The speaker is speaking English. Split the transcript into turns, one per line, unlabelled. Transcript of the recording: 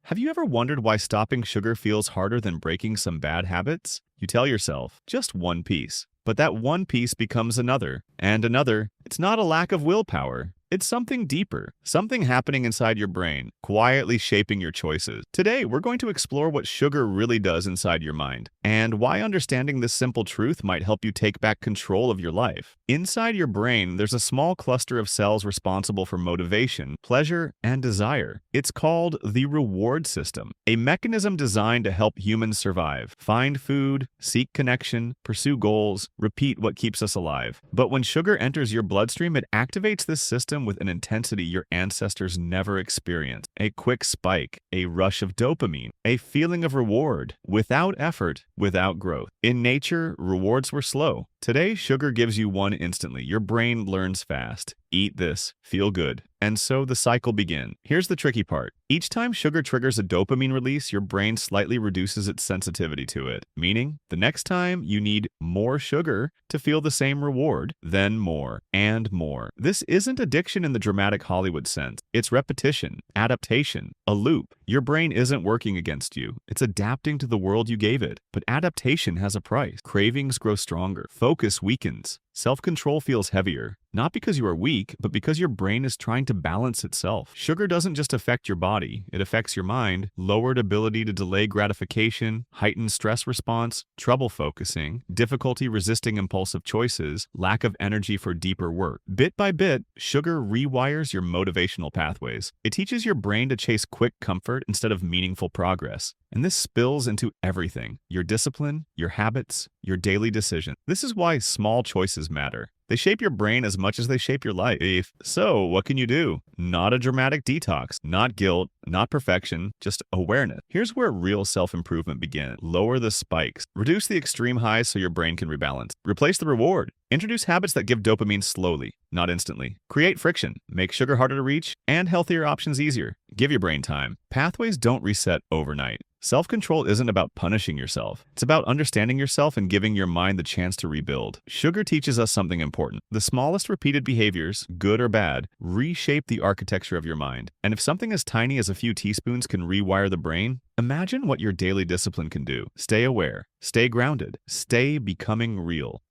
Have you ever wondered why stopping sugar feels harder than breaking some bad habits? You tell yourself, just one piece. But that one piece becomes another, and another. It's not a lack of willpower. It's something deeper, something happening inside your brain, quietly shaping your choices. Today, we're going to explore what sugar really does inside your mind, and why understanding this simple truth might help you take back control of your life. Inside your brain, there's a small cluster of cells responsible for motivation, pleasure, and desire. It's called the reward system, a mechanism designed to help humans survive, find food, seek connection, pursue goals, repeat what keeps us alive. But when sugar enters your bloodstream, it activates this system with an intensity your ancestors never experienced. A quick spike, a rush of dopamine, a feeling of reward, without effort, without growth. In nature, rewards were slow. Today, sugar gives you one instantly. Your brain learns fast. Eat this, feel good. And so the cycle begins. Here's the tricky part. Each time sugar triggers a dopamine release, your brain slightly reduces its sensitivity to it, meaning the next time you need more sugar to feel the same reward, then more and more. This isn't addiction in the dramatic Hollywood sense. It's repetition, adaptation, a loop. Your brain isn't working against you. It's adapting to the world you gave it. But adaptation has a price. Cravings grow stronger. Focus weakens. Self-control feels heavier, not because you are weak, but because your brain is trying to balance itself. Sugar doesn't just affect your body, it affects your mind. Lowered ability to delay gratification, heightened stress response, trouble focusing, difficulty resisting impulsive choices, lack of energy for deeper work. Bit by bit, sugar rewires your motivational pathways. It teaches your brain to chase quick comfort instead of meaningful progress. And this spills into everything: your discipline, your habits, your daily decisions. This is why small choices matter. They shape your brain as much as they shape your life. So, what can you do? Not a dramatic detox, not guilt, not perfection, just awareness. Here's where real self-improvement begins. Lower the spikes. Reduce the extreme highs so your brain can rebalance. Replace the reward. Introduce habits that give dopamine slowly, not instantly. Create friction. Make sugar harder to reach and healthier options easier. Give your brain time. Pathways don't reset overnight. Self-control isn't about punishing yourself. It's about understanding yourself and giving your mind the chance to rebuild. Sugar teaches us something important. The smallest repeated behaviors, good or bad, reshape the architecture of your mind. And if something as tiny as a few teaspoons can rewire the brain, imagine what your daily discipline can do. Stay aware, stay grounded, stay becoming real.